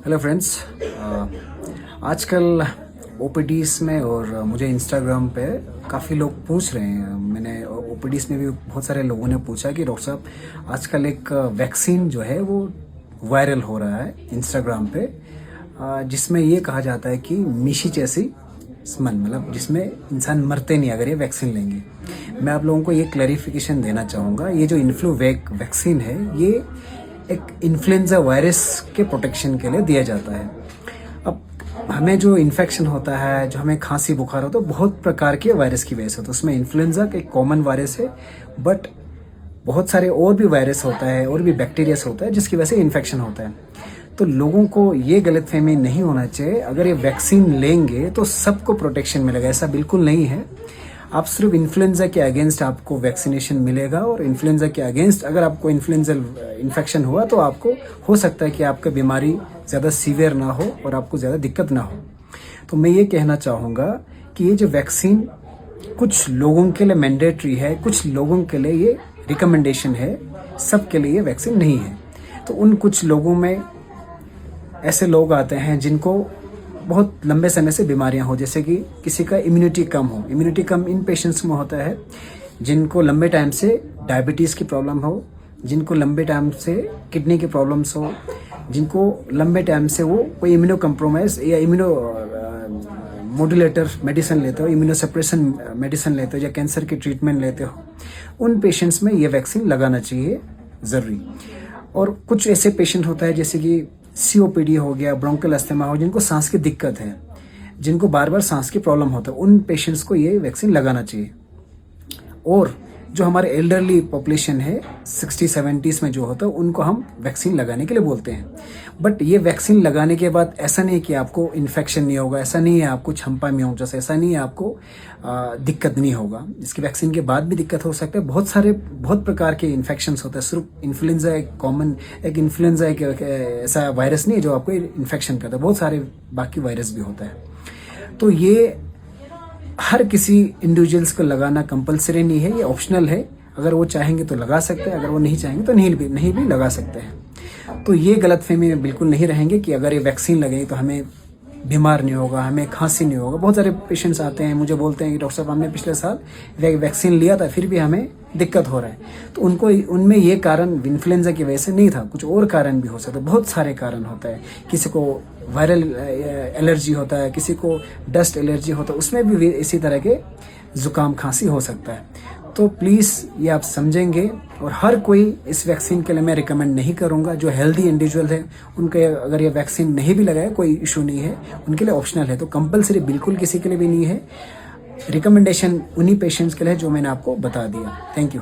Hello friends, आजकल OPDs में और मुझे इंस्टाग्राम पे काफ़ी लोग पूछ रहे हैं। मैंने ओपीडीज़ में भी बहुत सारे लोगों ने पूछा कि डॉक्टर साहब आजकल एक वैक्सीन जो है वो वायरल हो रहा है इंस्टाग्राम पे, जिसमें ये कहा जाता है कि मिशीचेसी स्मन, मतलब जिसमें इंसान मरते नहीं अगर ये वैक्सीन लेंगे। मैं आप लोगों को ये क्लैरिफिकेशन देना चाहूँगा, ये जो इन्फ्लूवैक वैक्सीन है ये एक इन्फ्लुएंजा वायरस के प्रोटेक्शन के लिए दिया जाता है। अब हमें जो इन्फेक्शन होता है, जो हमें खांसी बुखार होता है, बहुत प्रकार के वायरस की वजह से होता है। उसमें इन्फ्लुएंजा का एक कॉमन वायरस है, बट बहुत सारे और भी वायरस होता है और भी बैक्टीरिया होता है जिसकी वजह से इन्फेक्शन होता है। तो लोगों को ये गलतफहमी नहीं होना चाहिए, अगर ये वैक्सीन लेंगे तो सबको प्रोटेक्शन मिलेगा, ऐसा बिल्कुल नहीं है। आप सिर्फ इन्फ्लुएंजा के अगेंस्ट आपको वैक्सीनेशन मिलेगा, और इन्फ्लुएंजा के अगेंस्ट अगर आपको इन्फ्लुएंजल इन्फेक्शन हुआ तो आपको हो सकता है कि आपका बीमारी ज़्यादा सीवियर ना हो और आपको ज़्यादा दिक्कत ना हो। तो मैं ये कहना चाहूँगा कि ये जो वैक्सीन कुछ लोगों के लिए मैंडेटरी है, कुछ लोगों के लिए ये रिकमेंडेशन है, सबके लिए ये वैक्सीन नहीं है। तो उन कुछ लोगों में ऐसे लोग आते हैं जिनको बहुत लंबे समय से बीमारियां हो, जैसे कि किसी का इम्यूनिटी कम हो। इम्यूनिटी कम इन पेशेंट्स में होता है जिनको लंबे टाइम से डायबिटीज़ की प्रॉब्लम हो, जिनको लंबे टाइम से किडनी की प्रॉब्लम्स हो, जिनको लंबे टाइम से वो कोई इम्यूनो कंप्रोमाइज या इम्यूनो मॉड्यूलेटर मेडिसिन लेते हो, इम्यूनो सप्रेशन मेडिसिन लेते हो, या कैंसर की ट्रीटमेंट लेते हो, उन पेशेंट्स में ये वैक्सीन लगाना चाहिए ज़रूरी। और कुछ ऐसे पेशेंट होता है जैसे कि सीओपीडी हो गया, ब्रोंकल अस्थमा हो, जिनको सांस की दिक्कत है, जिनको बार बार सांस की प्रॉब्लम होता है, उन पेशेंट्स को ये वैक्सीन लगाना चाहिए। और जो हमारे एल्डरली पॉपुलेशन है 60-70s में जो होता है, उनको हम वैक्सीन लगाने के लिए बोलते हैं। बट ये वैक्सीन लगाने के बाद ऐसा नहीं है कि आपको इन्फेक्शन नहीं होगा, ऐसा नहीं है आपको छंपा म्यूकोसिस, ऐसा नहीं है आपको दिक्कत नहीं होगा। इसकी वैक्सीन के बाद भी दिक्कत हो सकता है। बहुत प्रकार के इन्फेक्शंस होते हैं। सिर्फ इन्फ्लुएंजा एक इन्फ्लुएंजा एक ऐसा वायरस नहीं है जो आपको इन्फेक्शन करता है, बहुत सारे बाकी वायरस भी होता है। तो ये हर किसी इंडिविजुअल्स को लगाना कंपलसरी नहीं है, ये ऑप्शनल है। अगर वो चाहेंगे तो लगा सकते हैं, अगर वो नहीं चाहेंगे तो नहीं भी लगा सकते हैं। तो ये गलतफहमी में बिल्कुल नहीं रहेंगे कि अगर ये वैक्सीन लगेगी तो हमें बीमार नहीं होगा, हमें खांसी नहीं होगा। बहुत सारे पेशेंट्स आते हैं, मुझे बोलते हैं कि डॉक्टर साहब हमने पिछले साल वैक्सीन लिया था, फिर भी हमें दिक्कत हो रहा है। तो उनमें ये कारण इन्फ्लुएंजा की वजह से नहीं था, कुछ और कारण भी हो सकता है। बहुत सारे कारण होता है, किसी को वायरल एलर्जी होता है, किसी को डस्ट एलर्जी होता है, उसमें भी इसी तरह के जुकाम खांसी हो सकता है। तो प्लीज़ ये आप समझेंगे। और हर कोई इस वैक्सीन के लिए मैं रिकमेंड नहीं करूंगा। जो हेल्दी इंडिविजुअल है उनके अगर ये वैक्सीन नहीं भी लगाए कोई इशू नहीं है, उनके लिए ऑप्शनल है। तो कंपलसरी बिल्कुल किसी के लिए भी नहीं है। रिकमेंडेशन उन्हीं पेशेंट्स के लिए जो मैंने आपको बता दिया। Thank you.